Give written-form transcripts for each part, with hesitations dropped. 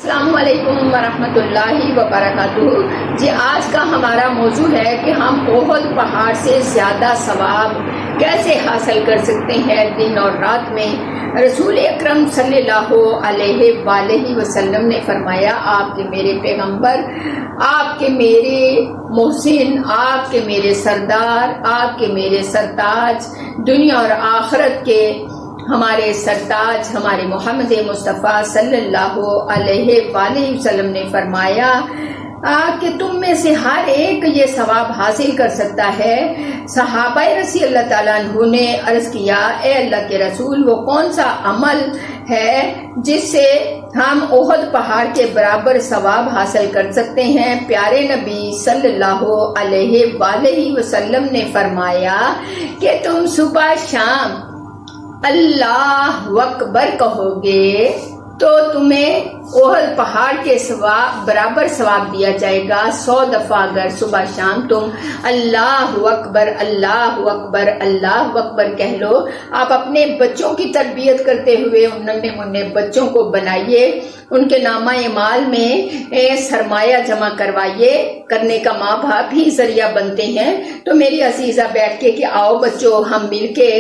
السلام علیکم ورحمۃ اللہ وبرکاتہ۔ جی آج کا ہمارا موضوع ہے کہ ہم احد پہاڑ سے زیادہ ثواب کیسے حاصل کر سکتے ہیں دن اور رات میں۔ رسول اکرم صلی اللہ علیہ وآلہ وسلم نے فرمایا، آپ کے میرے پیغمبر، آپ کے میرے محسن، آپ کے میرے سردار، آپ کے میرے سرتاج، دنیا اور آخرت کے ہمارے سرتاج ہمارے محمد مصطفیٰ صلی اللہ علیہ وآلہ وسلم نے فرمایا کہ تم میں سے ہر ایک یہ ثواب حاصل کر سکتا ہے۔ صحابہ رضی اللہ تعالیٰ عنہ نے عرض کیا، اے اللہ کے رسول، وہ کون سا عمل ہے جس سے ہم احد پہاڑ کے برابر ثواب حاصل کر سکتے ہیں؟ پیارے نبی صلی اللہ علیہ وآلہ وسلم نے فرمایا کہ تم صبح شام اللہ اکبر کہو گے تو تمہیں احد پہاڑ کے برابر ثواب دیا جائے گا۔ 100 دفعہ اگر صبح شام تم اللہ اکبر اللہ اکبر اللہ اکبر کہہ لو۔ آپ اپنے بچوں کی تربیت کرتے ہوئے ان ننھے منھے بچوں کو بنائیے، ان کے نامہ اعمال میں سرمایہ جمع کرنے کا ماں باپ ہی ذریعہ بنتے ہیں۔ تو میری عزیزہ بیٹھ کے کہ آؤ بچوں، ہم مل کے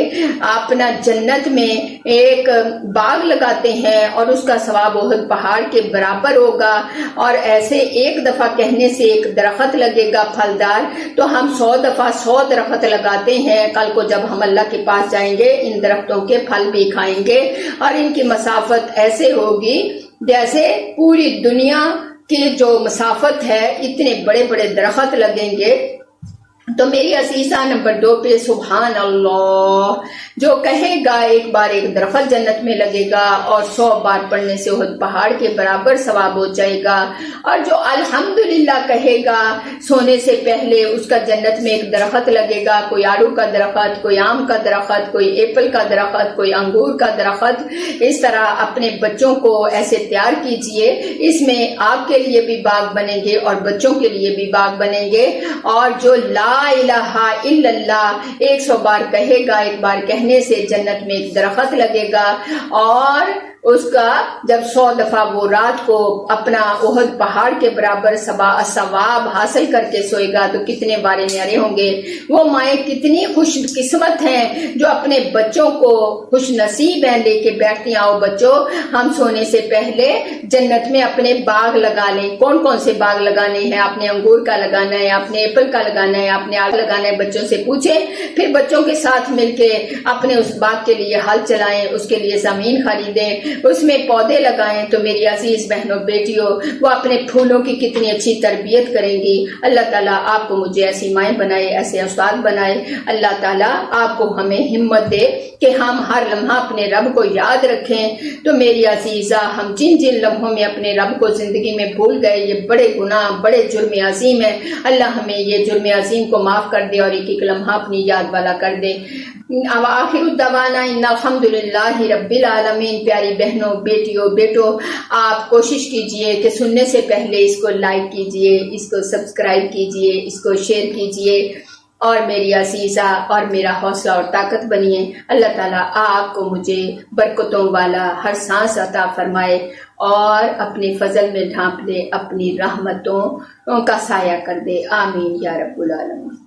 اپنا جنت میں ایک باغ لگاتے ہیں اور اس کا ثواب احد پہاڑ کے برابر ہوگا، اور ایسے ایک دفعہ کہنے سے ایک درخت لگے گا پھلدار، تو ہم 100 دفعہ 100 درخت لگاتے ہیں۔ کل کو جب ہم اللہ کے پاس جائیں گے ان درختوں کے پھل بھی کھائیں گے، اور ان کی مسافت ایسے ہوگی جیسے پوری دنیا کی جو مسافت ہے، اتنے بڑے بڑے درخت لگیں گے۔ تو میری عزیزہ نمبر 2 پہ سبحان اللہ جو کہے گا ایک بار ایک درخت جنت میں لگے گا، اور 100 بار پڑھنے سے احد پہاڑ کے برابر ثواب ہو جائے گا۔ اور جو الحمدللہ کہے گا سونے سے پہلے، اس کا جنت میں ایک درخت لگے گا، کوئی آڑو کا درخت، کوئی آم کا درخت، کوئی ایپل کا درخت، کوئی انگور کا درخت۔ اس طرح اپنے بچوں کو ایسے تیار کیجئے، اس میں آپ کے لیے بھی باغ بنیں گے اور بچوں کے لیے بھی باغ بنیں گے۔ اور جو لا الہ الا اللہ 100 بار کہے گا، ایک بار کہنے سے جنت میں ایک درخت لگے گا، اور اس کا جب 100 دفعہ وہ رات کو اپنا احد پہاڑ کے برابر ثواب حاصل کر کے سوئے گا تو کتنے بارے نیارے ہوں گے۔ وہ مائیں کتنی خوش قسمت ہیں جو اپنے بچوں کو خوش نصیب ہیں لے کے بیٹھتی، آؤ بچوں ہم سونے سے پہلے جنت میں اپنے باغ لگا لیں۔ کون کون سے باغ لگانے ہیں؟ آپ نے انگور کا لگانا ہے، آپ نے ایپل کا لگانا ہے، آپ نے آڑو لگانا ہے، بچوں سے پوچھیں، پھر بچوں کے ساتھ مل کے اپنے اس باغ کے لیے ہل چلائیں، اس کے لیے زمین خریدیں، اس میں پودے لگائیں۔ تو میری عزیز بہنوں بیٹیوں، وہ اپنے پھولوں کی کتنی اچھی تربیت کریں گی۔ اللہ تعالیٰ آپ کو مجھے ایسی مائیں بنائے، ایسے استاد بنائے۔ اللہ تعالیٰ آپ کو ہمیں ہمت دے کہ ہم ہر لمحہ اپنے رب کو یاد رکھیں۔ تو میری عزیزہ، ہم جن جن لمحوں میں اپنے رب کو زندگی میں بھول گئے، یہ بڑے گناہ، بڑے جرم عظیم ہیں۔ اللہ ہمیں یہ جرم عظیم کو معاف کر دے اور ایک ایک لمحہ اپنی یاد والا کر دے۔ آخر الدعوانا ان الحمدللہ رب العالمین۔ پیاری بہنوں، بیٹیوں، بیٹوں، آپ کوشش کیجئے کہ سننے سے پہلے اس کو لائک کیجئے، اس کو سبسکرائب کیجئے، اس کو شیئر کیجئے، اور میری عزیزہ اور میرا حوصلہ اور طاقت بنیے۔ اللہ تعالیٰ آپ کو مجھے برکتوں والا ہر سانس عطا فرمائے اور اپنے فضل میں ڈھانپ دے، اپنی رحمتوں کا سایہ کر دے۔ آمین یا رب العالمین۔